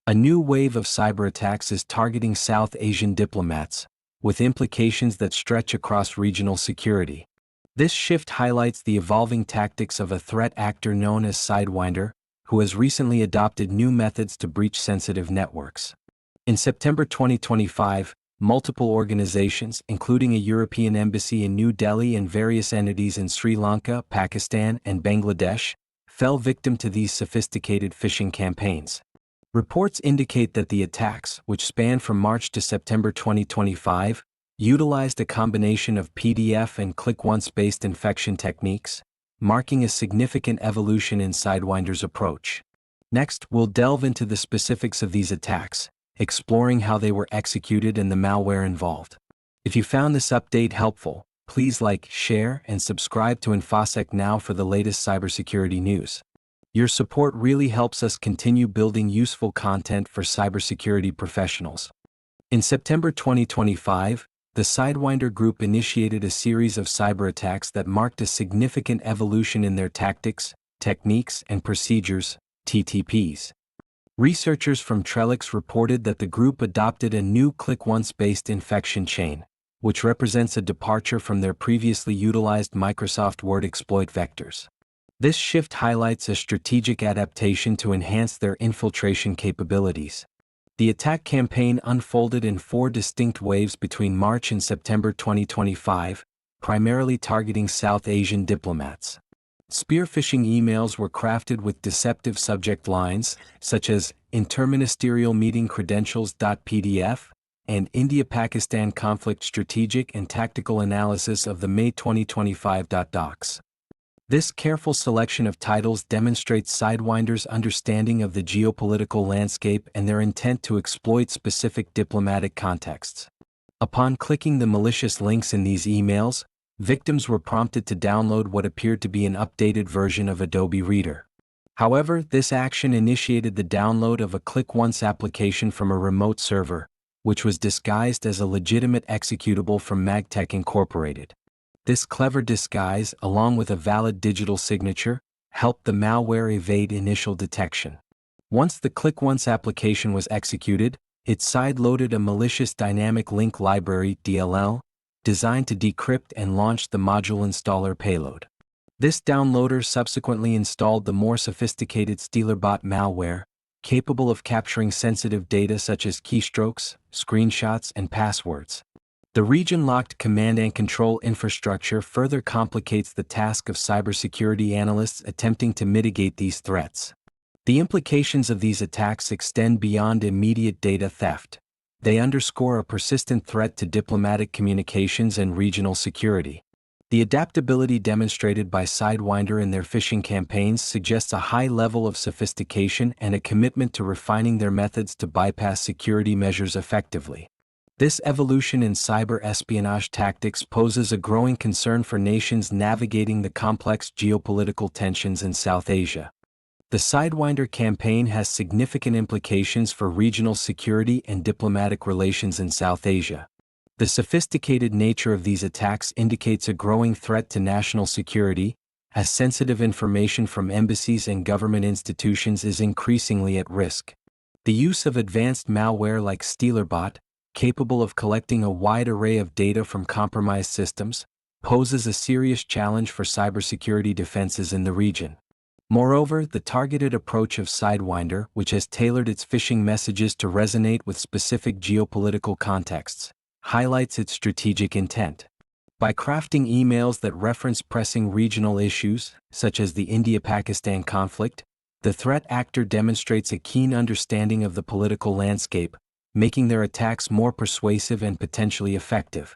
A new wave of cyber attacks is targeting South Asian diplomats, with implications that stretch across regional security. This shift highlights the evolving tactics of a threat actor known as Sidewinder, who has recently adopted new methods to breach sensitive networks. In September 2025, multiple organizations, including a European embassy in New Delhi and various entities in Sri Lanka, Pakistan, and Bangladesh, fell victim to these sophisticated phishing campaigns. Reports indicate that the attacks, which spanned from March to September 2025, utilized a combination of PDF and ClickOnce-based infection techniques, marking a significant evolution in Sidewinder's approach. Next, we'll delve into the specifics of these attacks, exploring how they were executed and the malware involved. If you found this update helpful, please like, share, and subscribe to InfoSec Now for the latest cybersecurity news. Your support really helps us continue building useful content for cybersecurity professionals. In September 2025, the Sidewinder Group initiated a series of cyber attacks that marked a significant evolution in their tactics, techniques, and procedures, TTPs. Researchers from Trellix reported that the group adopted a new ClickOnce-based infection chain, which represents a departure from their previously utilized Microsoft Word exploit vectors. This shift highlights a strategic adaptation to enhance their infiltration capabilities. The attack campaign unfolded in 4 distinct waves between March and September 2025, primarily targeting South Asian diplomats. Spear phishing emails were crafted with deceptive subject lines, such as Interministerial Meeting Credentials.pdf and India-Pakistan Conflict Strategic and Tactical Analysis of the May 2025 docs. This careful selection of titles demonstrates Sidewinder's understanding of the geopolitical landscape and their intent to exploit specific diplomatic contexts. Upon clicking the malicious links in these emails, victims were prompted to download what appeared to be an updated version of Adobe Reader. However, this action initiated the download of a ClickOnce application from a remote server, which was disguised as a legitimate executable from Magtech Incorporated. This clever disguise, along with a valid digital signature, helped the malware evade initial detection. Once the ClickOnce application was executed, it side-loaded a malicious dynamic link library (DLL), designed to decrypt and launch the module installer payload. This downloader subsequently installed the more sophisticated StealerBot malware, capable of capturing sensitive data such as keystrokes, screenshots, and passwords. The region-locked command and control infrastructure further complicates the task of cybersecurity analysts attempting to mitigate these threats. The implications of these attacks extend beyond immediate data theft. They underscore a persistent threat to diplomatic communications and regional security. The adaptability demonstrated by Sidewinder in their phishing campaigns suggests a high level of sophistication and a commitment to refining their methods to bypass security measures effectively. This evolution in cyber espionage tactics poses a growing concern for nations navigating the complex geopolitical tensions in South Asia. The Sidewinder campaign has significant implications for regional security and diplomatic relations in South Asia. The sophisticated nature of these attacks indicates a growing threat to national security, as sensitive information from embassies and government institutions is increasingly at risk. The use of advanced malware like StealerBot, capable of collecting a wide array of data from compromised systems, poses a serious challenge for cybersecurity defenses in the region. Moreover, the targeted approach of Sidewinder, which has tailored its phishing messages to resonate with specific geopolitical contexts, highlights its strategic intent. By crafting emails that reference pressing regional issues, such as the India-Pakistan conflict, the threat actor demonstrates a keen understanding of the political landscape, making their attacks more persuasive and potentially effective.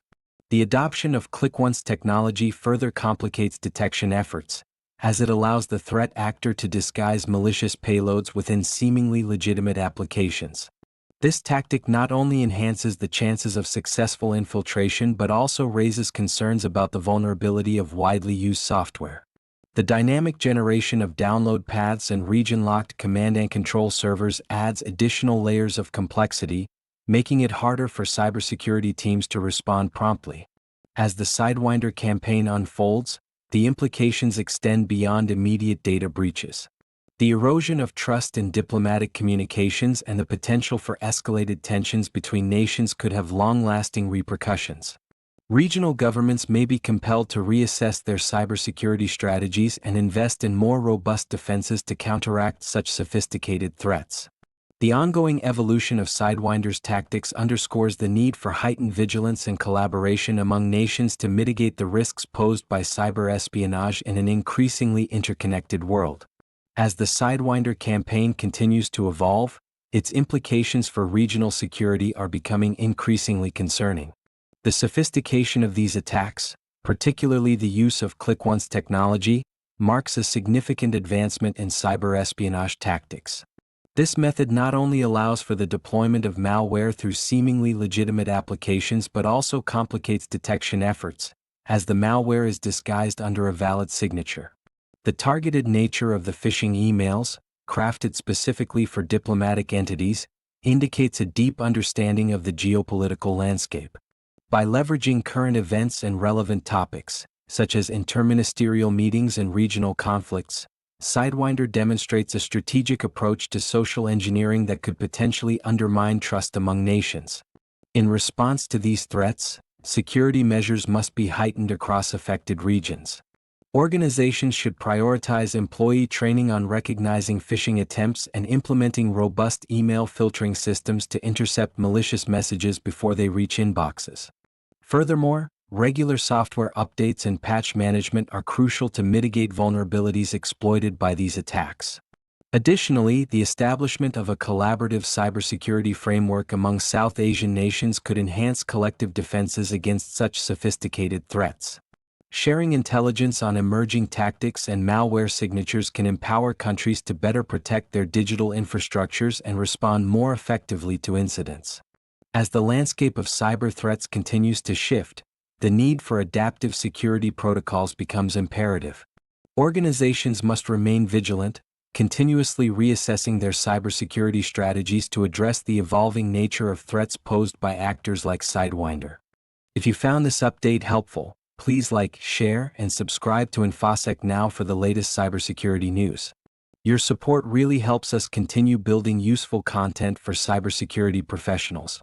The adoption of ClickOnce technology further complicates detection efforts, as it allows the threat actor to disguise malicious payloads within seemingly legitimate applications. This tactic not only enhances the chances of successful infiltration but also raises concerns about the vulnerability of widely used software. The dynamic generation of download paths and region-locked command and control servers adds additional layers of complexity, making it harder for cybersecurity teams to respond promptly. As the Sidewinder campaign unfolds, the implications extend beyond immediate data breaches. The erosion of trust in diplomatic communications and the potential for escalated tensions between nations could have long-lasting repercussions. Regional governments may be compelled to reassess their cybersecurity strategies and invest in more robust defenses to counteract such sophisticated threats. The ongoing evolution of SideWinder's tactics underscores the need for heightened vigilance and collaboration among nations to mitigate the risks posed by cyber espionage in an increasingly interconnected world. As the SideWinder campaign continues to evolve, its implications for regional security are becoming increasingly concerning. The sophistication of these attacks, particularly the use of ClickOnce technology, marks a significant advancement in cyber espionage tactics. This method not only allows for the deployment of malware through seemingly legitimate applications but also complicates detection efforts, as the malware is disguised under a valid signature. The targeted nature of the phishing emails, crafted specifically for diplomatic entities, indicates a deep understanding of the geopolitical landscape. By leveraging current events and relevant topics, such as interministerial meetings and regional conflicts, SideWinder demonstrates a strategic approach to social engineering that could potentially undermine trust among nations. In response to these threats, security measures must be heightened across affected regions. Organizations should prioritize employee training on recognizing phishing attempts and implementing robust email filtering systems to intercept malicious messages before they reach inboxes. Furthermore, regular software updates and patch management are crucial to mitigate vulnerabilities exploited by these attacks. Additionally, the establishment of a collaborative cybersecurity framework among South Asian nations could enhance collective defenses against such sophisticated threats. Sharing intelligence on emerging tactics and malware signatures can empower countries to better protect their digital infrastructures and respond more effectively to incidents. As the landscape of cyber threats continues to shift, the need for adaptive security protocols becomes imperative. Organizations must remain vigilant, continuously reassessing their cybersecurity strategies to address the evolving nature of threats posed by actors like SideWinder. If you found this update helpful, please like, share, and subscribe to InfoSec Now for the latest cybersecurity news. Your support really helps us continue building useful content for cybersecurity professionals.